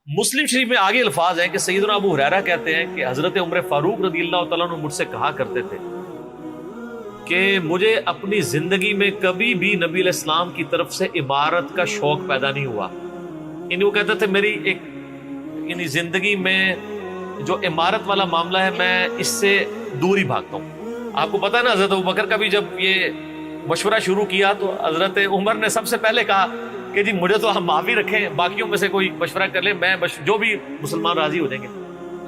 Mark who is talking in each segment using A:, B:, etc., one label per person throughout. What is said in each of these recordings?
A: مسلم شریف میں آگے الفاظ ہیں کہ سیدنا ابو ہریرہ کہتے ہیں کہ حضرت عمر فاروق رضی اللہ تعالیٰ عنہ مجھ سے کہا کرتے تھے کہ مجھے اپنی زندگی میں کبھی بھی نبی علیہ السلام کی طرف سے عمارت کا شوق پیدا نہیں ہوا. یعنی وہ کہتے تھے میری ایک یعنی زندگی میں جو عمارت والا معاملہ ہے میں اس سے دور ہی بھاگتا ہوں. آپ کو پتہ ہے نا حضرت ابوبکر کا بھی جب یہ مشورہ شروع کیا تو حضرت عمر نے سب سے پہلے کہا کہ جی مجھے تو ہم معافی رکھیں, باقیوں میں سے کوئی مشورہ کر لے, میں جو بھی مسلمان راضی ہو جائیں گے.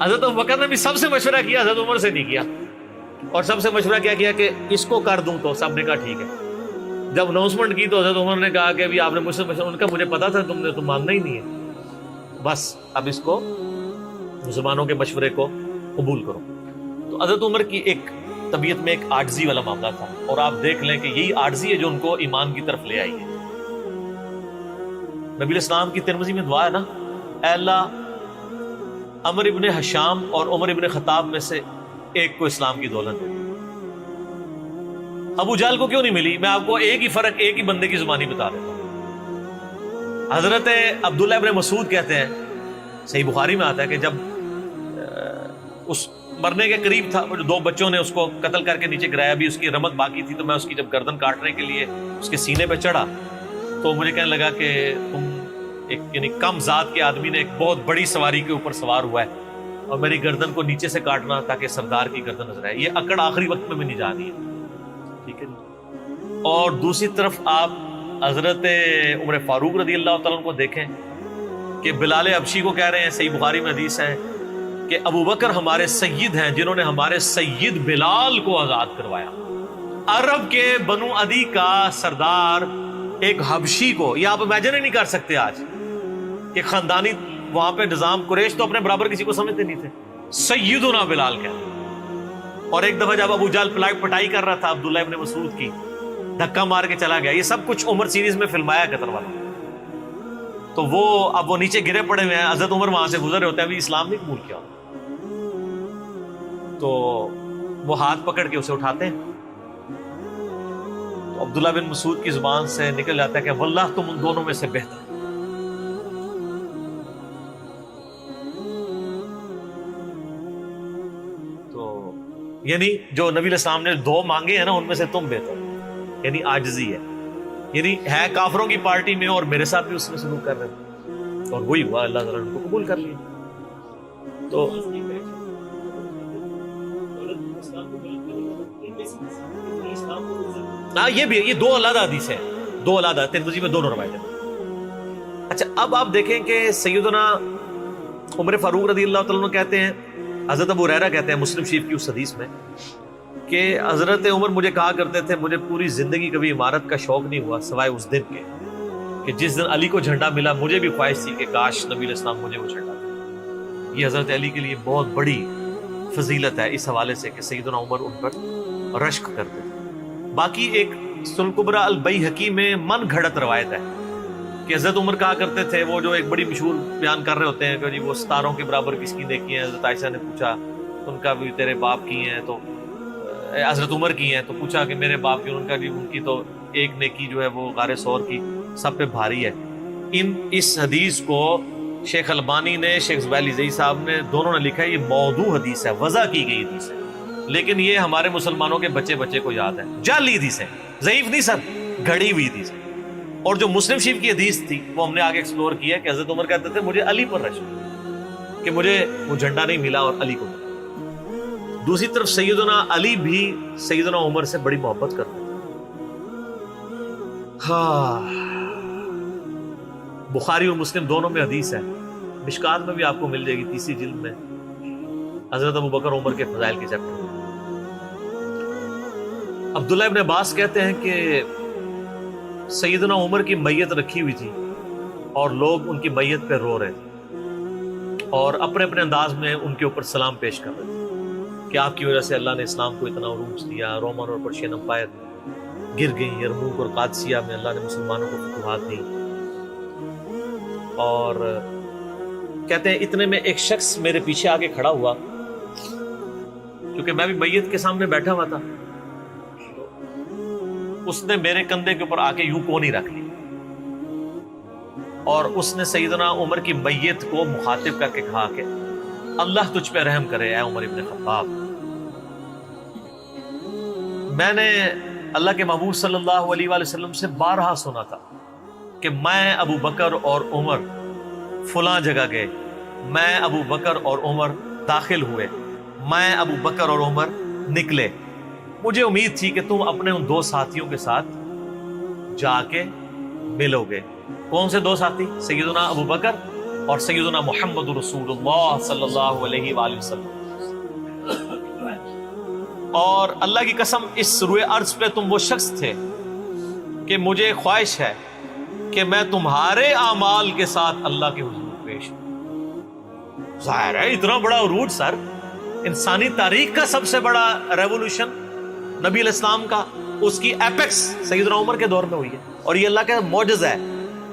A: حضرت ابوبکر نے بھی سب سے مشورہ کیا, حضرت عمر سے نہیں کیا. اور سب سے مشورہ کیا کیا کہ اس کو کر دوں, تو سب نے کہا ٹھیک ہے. جب اناؤنسمنٹ کی تو حضرت عمر نے کہا کہ آپ نے مجھ سے مشورہ, ان کا مجھے پتا تھا تم نے تو ماننا ہی نہیں ہے, بس اب اس کو مسلمانوں کے مشورے کو قبول کرو. تو حضرت عمر کی ایک طبیعت میں ایک عاجزی والا معاملہ تھا, اور آپ دیکھ لیں کہ یہی عاجزی ہے جو ان کو ایمان کی طرف لے آئی ہے. نبی علیہ السلام کی ترمذی میں دعا ہے نا, اے اللہ عمر ابن حشام اور عمر ابن خطاب میں سے ایک کو اسلام کی دولت دے. ابو جہل کو کیوں نہیں ملی؟ میں آپ کو ایک ہی فرق, ایک ہی بندے کی زبانی بتا دیتا ہوں. حضرت عبداللہ ابن مسعود کہتے ہیں, صحیح بخاری میں آتا ہے کہ جب اس مرنے کے قریب تھا, دو بچوں نے اس کو قتل کر کے نیچے گرایا, بھی اس کی رمق باقی تھی, تو میں اس کی جب گردن کاٹنے کے لیے اس کے سینے پہ چڑھا تو مجھے کہنے لگا کہ تم ایک یعنی کم ذات کے آدمی نے ایک بہت بڑی سواری کے اوپر سوار ہوا ہے, اور میری گردن کو نیچے سے کاٹنا تاکہ سردار کی گردن نظر آئے. یہ اکڑ آخری وقت میں بھی نہیں جا رہی ہے, ٹھیک ہے جی. اور دوسری طرف آپ حضرت عمر فاروق رضی اللہ تعالیٰ عنہ کو دیکھیں کہ بلال حبشی کو کہہ رہے ہیں, صحیح بخاری میں حدیث ہے کہ ابو بکر ہمارے سید ہیں جنہوں نے ہمارے سید بلال کو آزاد کروایا. عرب کے بنو عدی کا سردار ایک حبشی کو, یہ آپ امیجن ہی نہیں کر سکتے آج کہ خاندانی وہاں پہ نظام, قریش تو اپنے برابر کسی کو سمجھتے نہیں تھے, سیدنا بلال کیا. اور ایک دفعہ جب ابو جہل پٹائی کر رہا تھا عبداللہ ابن مسعود کی, دھکا مار کے چلا گیا. یہ سب کچھ عمر سیریز میں فلمایا قطر والا. تو وہ اب وہ نیچے گرے پڑے ہوئے ہیں, حضرت عمر وہاں سے گزر ہوتے ہیں, ابھی اسلام نہیں قبول کیا. تو وہ ہاتھ پکڑ کے اسے اٹھاتے ہیں, تو عبداللہ بن مسعود کی زبان سے نکل جاتا ہے کہ واللہ تم ان دونوں میں سے بہتر. تو یعنی جو نبی علیہ السلام نے دو مانگے ہیں نا, ان میں سے تم بہتر, یعنی عاجزی ہے. یعنی ہے کافروں کی پارٹی میں اور میرے ساتھ بھی اس میں سلوک کر رہے ہیں, اور وہی ہوا, اللہ تعالیٰ نے ان کو قبول کر لیا. تو ہاں یہ بھی, یہ دو علیحدہ حدیث ہیں, دو علیحدہ, ترمذی میں دونوں روایتیں. اچھا اب آپ دیکھیں کہ سیدنا عمر فاروق رضی اللہ تعالیٰ عنہ کہتے ہیں, حضرت ابو ہریرہ کہتے ہیں مسلم شریف کی اس حدیث میں کہ حضرت عمر مجھے کہا کرتے تھے مجھے پوری زندگی کبھی عمارت کا شوق نہیں ہوا سوائے اس دن کے کہ جس دن علی کو جھنڈا ملا. مجھے بھی خواہش تھی کہ کاش نبی علیہ السلام مجھے وہ جھنڈا دے. یہ حضرت علی کے لیے بہت بڑی فضیلت ہے اس حوالے سے کہ سیدنا عمر ان پر رشک کرتے تھے. باقی ایک سنن کبریٰ البیہقی میں من گھڑت روایت ہے کہ حضرت عمر کہا کرتے تھے, وہ جو ایک بڑی مشہور بیان کر رہے ہوتے ہیں کہ جی وہ ستاروں کے برابر کس کی نیکی ہیں. حضرت عائشہ نے پوچھا ان کا بھی تیرے باپ کی ہیں, تو حضرت عمر کی ہیں, تو پوچھا کہ میرے باپ کی, ان کا بھی, ان کی تو ایک نیکی جو ہے وہ غار ثور کی سب پہ بھاری ہے. اس حدیث کو شیخ البانی نے, شیخ زبیلی زئی صاحب نے, دونوں نے لکھا ہے یہ موضوع حدیث ہے, وضع کی گئی حدیث ہے, لیکن یہ ہمارے مسلمانوں کے بچے کو یاد ہے. جعلی حدیث ہے, ضعیف نہیں سر, گھڑی ہوئی حدیث ہے. اور جو مسلم شریف کی حدیث تھی وہ ہم نے آگے ایکسپلور کیا کہ حضرت عمر کہتے تھے مجھے علی پر رشک کہ مجھے وہ جھنڈا نہیں ملا اور علی کو ملا. دوسری طرف سیدنا علی بھی سیدنا عمر سے بڑی محبت کرتے تھے. بخاری اور مسلم دونوں میں حدیث ہے, مشکات میں بھی آپ کو مل جائے گی, تیسری جلد میں حضرت ابو بکر عمر کے فضائل کے چیپٹر میں. عبداللہ ابن عباس کہتے ہیں کہ سیدنا عمر کی میت رکھی ہوئی تھی اور لوگ ان کی میت پہ رو رہے تھے اور اپنے اپنے انداز میں ان کے اوپر سلام پیش کر رہے تھے کہ آپ کی وجہ سے اللہ نے اسلام کو اتنا عروج دیا, رومن اور پرشین امپائر گر گئی, یرموک اور قادسیہ میں اللہ نے مسلمانوں کو فتوحات دی. اور کہتے ہیں اتنے میں ایک شخص میرے پیچھے آگے کھڑا ہوا, کیونکہ میں بھی میت کے سامنے بیٹھا ہوا تھا, اس نے میرے کندھے کے اوپر آ کے یوں کونی رکھ لی اور اس نے سیدنا عمر کی میت کو مخاطب کر کے کہا کہ اللہ تجھ پہ رحم کرے اے عمر ابن خطاب، میں نے اللہ کے محبوب صلی اللہ علیہ وآلہ وسلم سے بارہا سنا تھا کہ میں ابو بکر اور عمر فلاں جگہ گئے، میں ابو بکر اور عمر داخل ہوئے، میں ابو بکر اور عمر نکلے، مجھے امید تھی کہ تم اپنے ان دو ساتھیوں کے ساتھ جا کے ملو گے۔ کون سے دو ساتھی؟ سیدنا ابو بکر اور سیدنا محمد رسول اللہ صلی اللہ علیہ وآلہ وسلم۔ اور اللہ کی قسم اس روئے ارض پہ تم وہ شخص تھے کہ مجھے خواہش ہے کہ میں تمہارے اعمال کے ساتھ اللہ کے حضور پیش ہوں۔ ظاہر ہے اتنا بڑا عروج سر، انسانی تاریخ کا سب سے بڑا ریولوشن نبی علیہ السلام کا، اس کی ایپیکس سیدنا عمر کے دور میں ہوئی ہے، اور یہ اللہ کا معجزہ ہے۔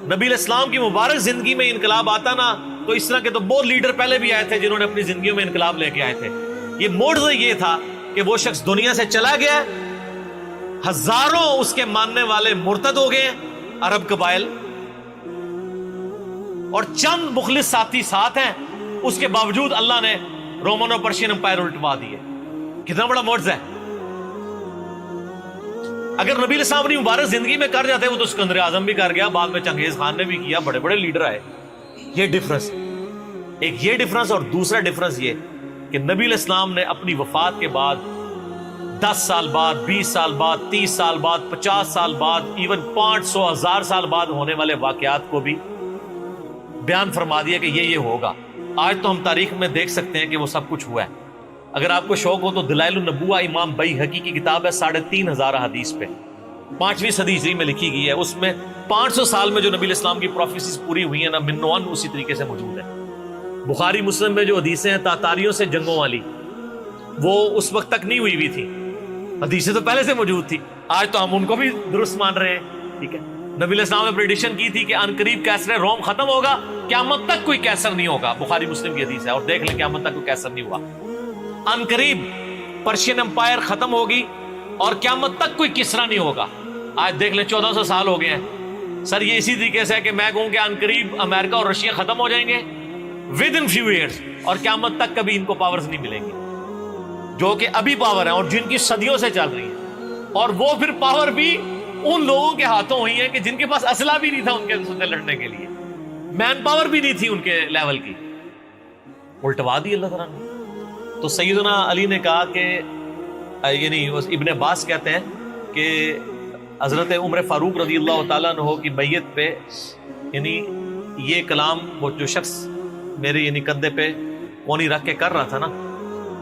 A: نبی علیہ السلام کی مبارک زندگی میں انقلاب آتا نا تو اس طرح کے تو بہت لیڈر پہلے بھی آئے تھے جنہوں نے اپنی زندگیوں میں انقلاب لے کے آئے تھے۔ یہ معجزہ یہ تھا کہ وہ شخص دنیا سے چلا گیا، ہزاروں اس کے ماننے والے مرتد ہو گئے عرب قبائل، اور چند مخلص ساتھی ساتھ ہیں، اس کے باوجود اللہ نے رومن اور پرشین امپائر الٹوا دیے۔ کتنا بڑا معجزہ ہے۔ اگر نبی علیہ السلام اپنی مبارک زندگی میں کر جاتے، وہ تو سکندر اعظم بھی کر گیا، بعد میں چنگیز خان نے بھی کیا، بڑے بڑے لیڈر آئے۔ یہ ڈفرنس، ایک یہ ڈفرنس، اور دوسرا ڈفرنس یہ کہ نبی علیہ السلام نے اپنی وفات کے بعد 10 سال بعد، 20 سال بعد، 30 سال بعد، 50 سال بعد، ایون 500 1000 سال بعد ہونے والے واقعات کو بھی بیان فرما دیا کہ یہ ہوگا۔ آج تو ہم تاریخ میں دیکھ سکتے ہیں کہ وہ سب کچھ ہوا ہے۔ اگر آپ کو شوق ہو تو دلائل النبوہ امام بیہقی کی کتاب ہے، 3500 حدیث پہ، 5ویں صدی ہجری میں لکھی گئی ہے۔ اس میں 500 سال میں جو نبی علیہ السلام کی پروفیسیز پوری ہوئی ہیں نا، من و عن اسی طریقے سے موجود ہے۔ بخاری مسلم میں جو حدیثیں ہیں تاتاریوں سے جنگوں والی، وہ اس وقت تک نہیں ہوئی تھی، حدیثیں تو پہلے سے موجود تھی۔ آج تو ہم ان کو بھی درست مان رہے ہیں، ٹھیک ہے۔ نبی علیہ السلام نے پریڈکشن کی تھی کہ ان قریب کیسر روم ختم ہوگا، قیامت تک کوئی کیسر نہیں ہوگا، بخاری مسلم کی حدیث ہے، اور دیکھ لیں قیامت تک کوئی کیسر نہیں ہوا۔ ان قریب پرشین امپائر ختم ہوگی اور قیامت تک کوئی کسرا نہیں ہوگا۔ آج دیکھ لیں 1400 سال ہو گئے ہیں سر۔ یہ اسی طریقے سے ہے کہ میں کہوں کہ ان قریب امریکہ اور رشیا ختم ہو جائیں گے ود ان فیو ایئرس، اور قیامت تک کبھی ان کو پاورز نہیں ملیں گی جو کہ ابھی پاور ہیں اور جن کی صدیوں سے چل رہی ہیں، اور وہ پھر پاور بھی ان لوگوں کے ہاتھوں ہوئی ہے کہ جن کے پاس اسلحہ بھی نہیں تھا ان کے سے لڑنے کے لیے، مین پاور بھی نہیں تھی ان کے لیول کی، الٹوا دی اللہ تعالیٰ نے۔ تو سیدنا علی نے کہا کہ یعنی ابن عباس کہتے ہیں کہ حضرت عمر فاروق رضی اللہ تعالیٰ عنہ کی میت پہ یعنی یہ کلام وہ جو شخص میرے یعنی کندھے پہ کونی رکھ کے کر رہا تھا نا،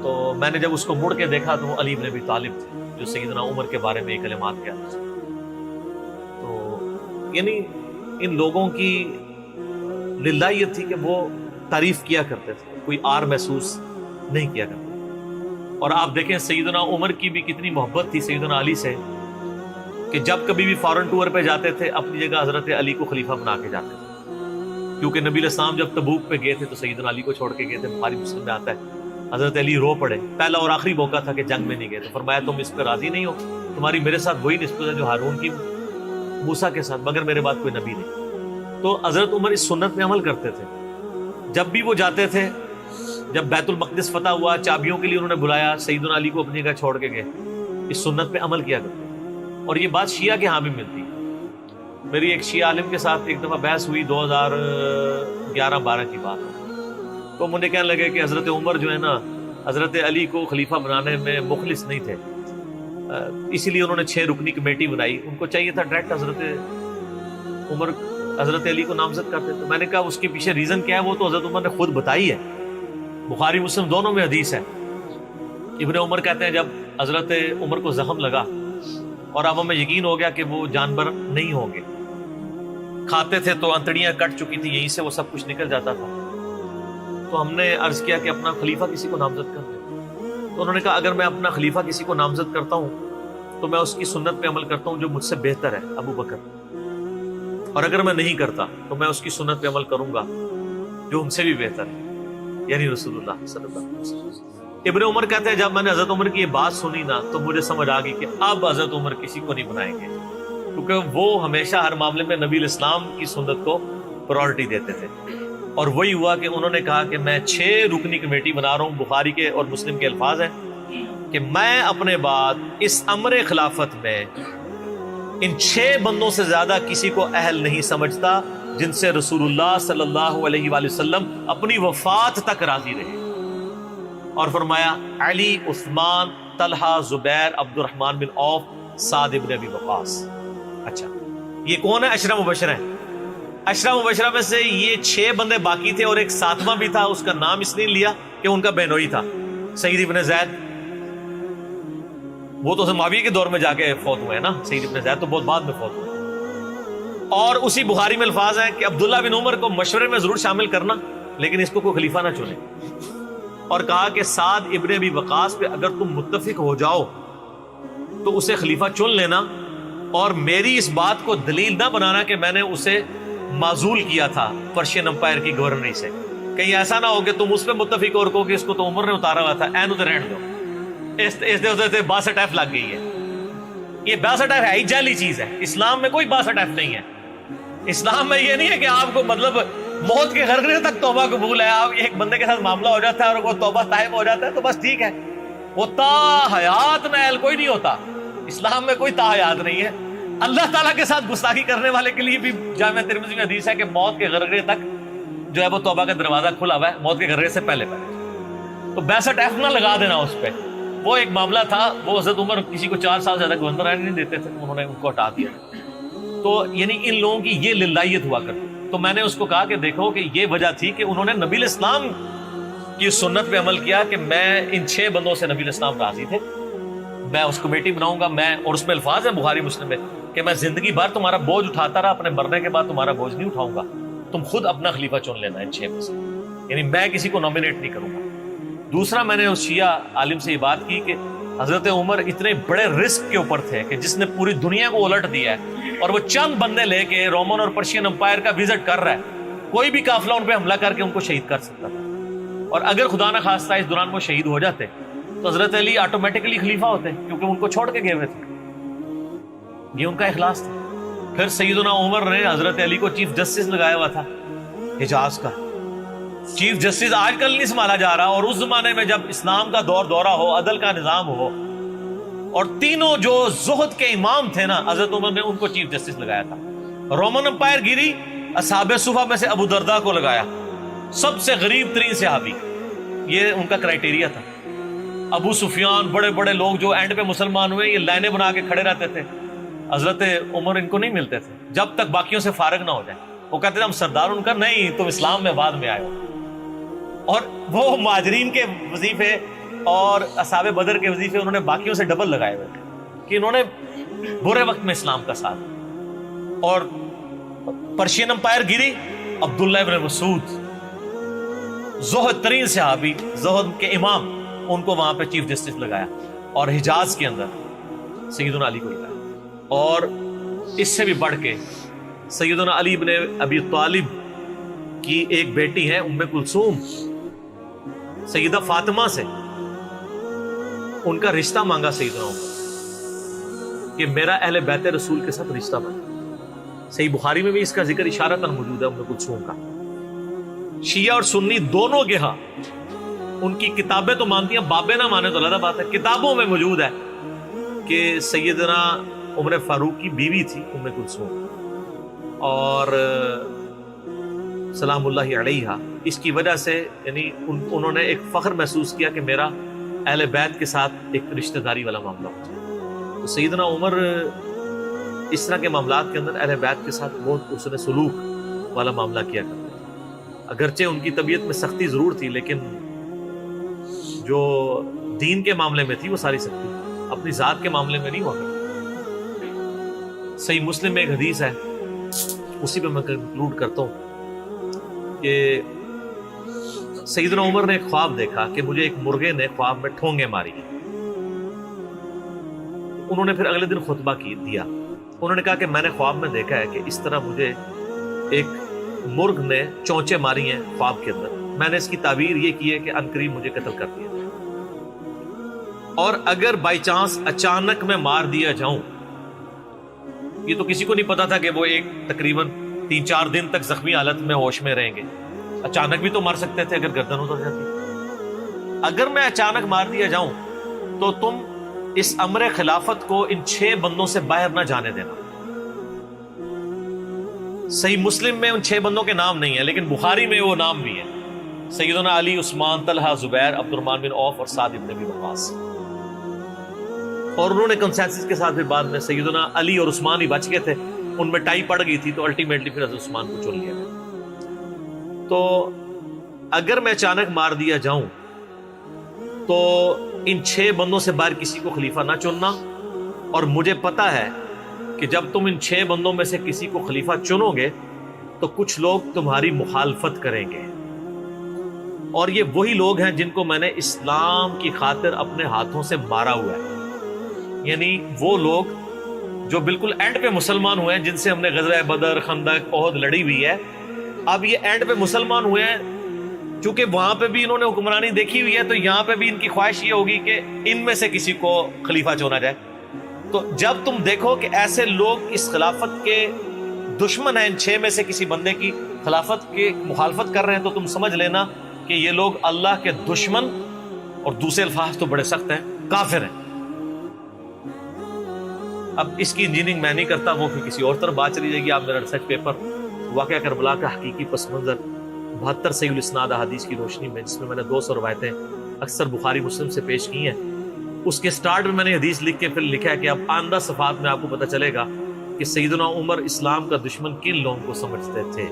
A: تو میں نے جب اس کو مڑ کے دیکھا تو وہ علی بن ابی طالب تھے جو سیدنا عمر کے بارے میں یہ کلمات کہتے تھے۔ تو یعنی ان لوگوں کی للہ یہ تھی کہ وہ تعریف کیا کرتے تھے، کوئی آر محسوس نہیں کیا کرتے۔ اور آپ دیکھیں سیدنا عمر کی بھی کتنی محبت تھی سیدنا علی سے کہ جب کبھی بھی فارن ٹور پہ جاتے تھے اپنی جگہ حضرت علی کو خلیفہ بنا کے جاتے تھے، کیونکہ نبی علیہ السلام جب تبوک پہ گئے تھے تو سیدنا علی کو چھوڑ کے گئے تھے۔ بخاری مسلم میں آتا ہے حضرت علی رو پڑے، پہلا اور آخری موقع تھا کہ جنگ میں نہیں گئے، تو فرمایا تم اس پہ راضی نہیں ہو، تمہاری میرے ساتھ وہی نسبت ہے جو ہارون کی موسیٰ کے ساتھ، مگر میرے بعد کوئی نبی نہیں۔ تو حضرت عمر اس سنت میں عمل کرتے تھے، جب بھی وہ جاتے تھے، جب بیت المقدس فتح ہوا چابیوں کے لیے انہوں نے بلایا، سیدنا علی کو اپنی جگہ چھوڑ کے گئے، اس سنت پہ عمل کیا کرتے۔ اور یہ بات شیعہ کے ہاں بھی ملتی ہے۔ میری ایک شیعہ عالم کے ساتھ ایک دفعہ بحث ہوئی 2011-12 کی بات ہے، تو مجھے کہنے لگے کہ حضرت عمر جو ہے نا حضرت علی کو خلیفہ بنانے میں مخلص نہیں تھے، اسی لیے انہوں نے 6 رکنی کمیٹی بنائی، ان کو چاہیے تھا ڈائریکٹ حضرت عمر حضرت علی کو نامزد کرتے۔ تو میں نے کہا اس کے پیچھے ریزن کیا ہے، وہ تو حضرت عمر نے خود بتائی ہے، بخاری مسلم دونوں میں حدیث ہے۔ ابن عمر کہتے ہیں جب حضرت عمر کو زخم لگا اور اب ہمیں یقین ہو گیا کہ وہ جانور نہیں ہوں گے، کھاتے تھے تو انتڑیاں کٹ چکی تھی، یہیں سے وہ سب کچھ نکل جاتا تھا، تو ہم نے عرض کیا کہ اپنا خلیفہ کسی کو نامزد کر دیں۔ تو انہوں نے کہا اگر میں اپنا خلیفہ کسی کو نامزد کرتا ہوں تو میں اس کی سنت پہ عمل کرتا ہوں جو مجھ سے بہتر ہے، ابو بکر، اور اگر میں نہیں کرتا تو میں اس کی سنت پہ عمل کروں گا جو ان سے بھی بہتر ہے، یعنی رسول اللہ صلی اللہ علیہ وسلم۔ ابن عمر کہتے ہیں جب میں نے حضرت عمر کی یہ بات سنی نا تو مجھے سمجھ آ گئی کہ اب حضرت عمر کسی کو نہیں بنائیں گے، کیونکہ وہ ہمیشہ ہر معاملے میں نبی علیہ السلام کی سنت کو پرائورٹی دیتے تھے. اور وہی ہوا کہ انہوں نے کہا کہ میں 6 رکنی کمیٹی بنا رہا ہوں. بخاری کے اور مسلم کے الفاظ ہیں کہ میں اپنے بعد اس امر خلافت میں ان 6 بندوں سے زیادہ کسی کو اہل نہیں سمجھتا جن سے رسول اللہ صلی اللہ علیہ وآلہ وسلم اپنی وفات تک راضی رہے. اور فرمایا علی، عثمان، طلحہ، زبیر، عبد الرحمن بن عوف، سعد بن ابی وقاص. اچھا یہ کون ہے؟ عشرہ مبشرہ ہیں. عشرہ مبشرہ میں سے یہ 6 بندے باقی تھے اور ایک 7واں بھی تھا. اس کا نام اس لیے لیا کہ ان کا بہنوئی تھا، سعید ابن زید. وہ تو معاویہ کے دور میں جا کے فوت ہوئے ہیں نا. سعید ابن زید تو بہت بعد میں فوت ہوئے. اور اسی بخاری میں الفاظ ہیں کہ عبداللہ بن عمر کو مشورے میں ضرور شامل کرنا لیکن اس کو کوئی خلیفہ نہ چنے. اور کہا کہ سعد ابن ابی وقاص پہ اگر تم متفق ہو جاؤ تو اسے خلیفہ چن لینا، اور میری اس بات کو دلیل نہ بنانا کہ میں نے اسے معزول کیا تھا پرشین امپائر کی گورنری سے. کہیں ایسا نہ ہو کہ تم اس پہ متفق اور کہو کہ اس کو تو عمر نے اتارا ہوا تھا، این ادھر رہن دو. اس 62 ایف لگ گئی ہے. یہ 62 ایف ہے جعلی چیز ہے. اسلام میں کوئی 62 ایف نہیں ہے. اسلام میں یہ نہیں ہے کہ آپ کو مطلب موت کے غرغرے تک توبہ قبول ہے. آپ ایک بندے کے ساتھ معاملہ ہو جاتا ہے اور وہ توبہ طائب ہو جاتا ہے تو بس ٹھیک ہے. وہ تا حیات نائل کوئی نہیں ہوتا. اسلام میں کوئی تا حیات نہیں ہے. اللہ تعالیٰ کے ساتھ گستاخی کرنے والے کے لیے بھی جامعہ ترمذی میں حدیث ہے کہ موت کے غرغرے تک جو ہے وہ توبہ کا دروازہ کھلا ہوا ہے، موت کے غرغرے سے پہلے. تو 62 ایف نہ لگا دینا اس پہ. وہ ایک معاملہ تھا، وہ حضرت عمر کسی کو 4 سال زیادہ گورنر رہنے نہیں دیتے تھے، انہوں نے ان کو ہٹا دیا. تو یعنی ان لوگوں کی یہ للہیت ہوا کرتی. تو میں نے اس کو کہا کہ دیکھو کہ یہ وجہ تھی کہ انہوں نے نبی الاسلام کی سنت پہ عمل کیا کہ میں ان 6 بندوں سے نبی الاسلام راضی تھے، میں اس کمیٹی بناؤں گا. میں اور اس میں الفاظ ہیں بخاری مسلم میں کہ میں زندگی بھر تمہارا بوجھ اٹھاتا رہا، اپنے مرنے کے بعد تمہارا بوجھ نہیں اٹھاؤں گا، تم خود اپنا خلیفہ چن لینا ان 6 میں سے. یعنی میں کسی کو نامینیٹ نہیں کروں گا. دوسرا میں نے اس شیعہ عالم سے یہ بات کی کہ حضرت عمر اتنے بڑے رسک کے اوپر تھے کہ جس نے پوری دنیا کو الٹ دیا ہے اور وہ چند بندے لے کے رومن اور پرشین امپائر کا وزٹ کر رہا ہے. کوئی بھی قافلہ ان پہ حملہ کر کے ان کو شہید کر سکتا تھا. اور اگر خدا نہ خواستہ اس دوران وہ شہید ہو جاتے تو حضرت علی آٹومیٹکلی خلیفہ ہوتے کیونکہ ان کو چھوڑ کے گئے ہوئے تھے. یہ ان کا اخلاص تھا. پھر سیدنا عمر نے حضرت علی کو چیف جسٹس لگایا ہوا تھا حجاز کا. چیف جسٹس آج کل نہیں سنبھالا جا رہا، اور اس زمانے میں جب اسلام کا دور دورہ ہو، عدل کا نظام ہو، اور تینوں جو زہد کے امام تھے نا حضرت عمر نے ان کو چیف جسٹس لگایا تھا. رومن امپائر گری، اصحاب صفہ میں سے ابو درداء کو لگایا، سب سے غریب ترین صحابی. یہ ان کا کرائٹیریا تھا. ابو سفیان، بڑے بڑے لوگ جو اینڈ پہ مسلمان ہوئے، یہ لائنیں بنا کے کھڑے رہتے تھے. حضرت عمر ان کو نہیں ملتے تھے جب تک باقیوں سے فارغ نہ ہو جائے. وہ کہتے تھے ہم سردار. ان کا نہیں، تم اسلام میں بعد میں آئے ہو. اور وہ مہاجرین کے وظیفے اور اصحاب بدر کے وظیفے انہوں نے باقیوں سے ڈبل لگائے ہوئے تھے کہ انہوں نے برے وقت میں اسلام کا ساتھ. اور پرشین امپائر گری، عبداللہ ابن مسعود، زہد ترین صحابی، زہد کے امام، ان کو وہاں پہ چیف جسٹس لگایا. اور حجاز کے اندر سیدنا علی کو لگایا. اور اس سے بھی بڑھ کے سیدنا علی ابن ابی طالب کی ایک بیٹی ہے ام کلثوم، سیدہ فاطمہ سے ان کا رشتہ مانگا سیدنا عمر کہ میرا اہل بیت رسول کے ساتھ رشتہ بنا. صحیح بخاری میں بھی اس کا ذکر اشارتاً موجود ہے ام کلثوم کا. شیعہ اور سنی دونوں کے ہاں ان کی کتابیں تو مانتی ہیں، بابے نہ مانے تو علیحدہ بات ہے. کتابوں میں موجود ہے کہ سیدنا عمر فاروق کی بیوی تھی ام کلثوم، اور سلام اللہ علیہا. اس کی وجہ سے یعنی انہوں نے ایک فخر محسوس کیا کہ میرا اہل بیت کے ساتھ ایک رشتہ داری والا معاملہ ہو جائے. تو سیدنا عمر اس طرح کے معاملات کے اندر اہل بیت کے ساتھ بہت حسن سلوک والا معاملہ کیا کرتے تھے. اگرچہ ان کی طبیعت میں سختی ضرور تھی لیکن جو دین کے معاملے میں تھی وہ ساری سختی اپنی ذات کے معاملے میں نہیں ہوا کرتی. صحیح مسلم میں ایک حدیث ہے، اسی پہ میں کنکلوڈ کرتا ہوں کہ سیدنا عمر نے ایک خواب دیکھا کہ مجھے ایک مرغے نے خواب میں ٹھونگے ماری. انہوں نے پھر اگلے دن خطبہ دیا. انہوں نے کہا کہ میں نے خواب میں دیکھا ہے کہ اس طرح مجھے ایک مرغ نے چونچے ماری ہیں خواب کے اندر. میں نے اس کی تعبیر یہ کی ہے کہ عنقریب مجھے قتل کر دیا، اور اگر بائی چانس اچانک میں مار دیا جاؤں، یہ تو کسی کو نہیں پتا تھا کہ وہ ایک تقریباً 3-4 دن تک زخمی حالت میں ہوش میں رہیں گے. اچانک بھی تو مر سکتے تھے اگر گردن اتر جاتی. اگر میں اچانک مار دیا جاؤں تو تم اس امر خلافت کو ان 6 بندوں سے باہر نہ جانے دینا. صحیح مسلم میں ان 6 بندوں کے نام نہیں ہیں، لیکن بخاری میں وہ نام بھی ہیں: سیدنا علی، عثمان، طلحہ، زبیر، عبد الرحمن بن عوف اور سعد بن ابی وقاص. اور انہوں نے کنسنسس کے ساتھ پھر بعد میں سیدنا علی اور عثمان ہی بچ گئے تھے، ان میں ٹائی پڑ گئی تھی تو الٹیمیٹلی پھر حضرت عثمان کو چن لیا گیا. تو اگر میں اچانک مار دیا جاؤں تو ان 6 بندوں سے باہر کسی کو خلیفہ نہ چننا. اور مجھے پتا ہے کہ جب تم ان 6 بندوں میں سے کسی کو خلیفہ چنو گے تو کچھ لوگ تمہاری مخالفت کریں گے، اور یہ وہی لوگ ہیں جن کو میں نے اسلام کی خاطر اپنے ہاتھوں سے مارا ہوا ہے. یعنی وہ لوگ جو بالکل اینڈ پہ مسلمان ہوئے ہیں، جن سے ہم نے غزوہ بدر، خندق، احد لڑی ہوئی ہے. اب یہ اینڈ پہ مسلمان ہوئے ہیں، چونکہ وہاں پہ بھی انہوں نے حکمرانی دیکھی ہوئی ہے، تو یہاں پہ بھی ان کی خواہش یہ ہوگی کہ ان میں سے کسی کو خلیفہ چنا جائے. تو جب تم دیکھو کہ ایسے لوگ اس خلافت کے دشمن ہیں، ان 6 میں سے کسی بندے کی خلافت کی مخالفت کر رہے ہیں، تو تم سمجھ لینا کہ یہ لوگ اللہ کے دشمن، اور دوسرے الفاظ تو بڑے سخت ہیں، کافر ہیں. اب اس کی انجینئرنگ میں نہیں کرتا، وہ پھر کسی اور طرف بات چلی جائے گی. آپ میرا ریسرچ پیپر واقعہ کربلا کا حقیقی پس منظر 72 صحیح الاسناد احادیث کی روشنی میں، جس میں میں نے 200 روایتیں اکثر بخاری مسلم سے پیش کی ہیں، اس کے سٹارٹ میں نے حدیث لکھ کے پھر لکھا ہے کہ اب آئندہ صفحات میں آپ کو پتہ چلے گا کہ سیدنا عمر اسلام کا دشمن کن لوگوں کو سمجھتے تھے.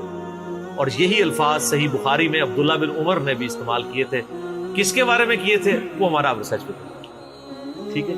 A: اور یہی الفاظ صحیح بخاری میں عبداللہ بن عمر نے بھی استعمال کیے تھے. کس کے بارے میں کیے تھے وہ ہمارا ریسرچ پیپر. ٹھیک ہے.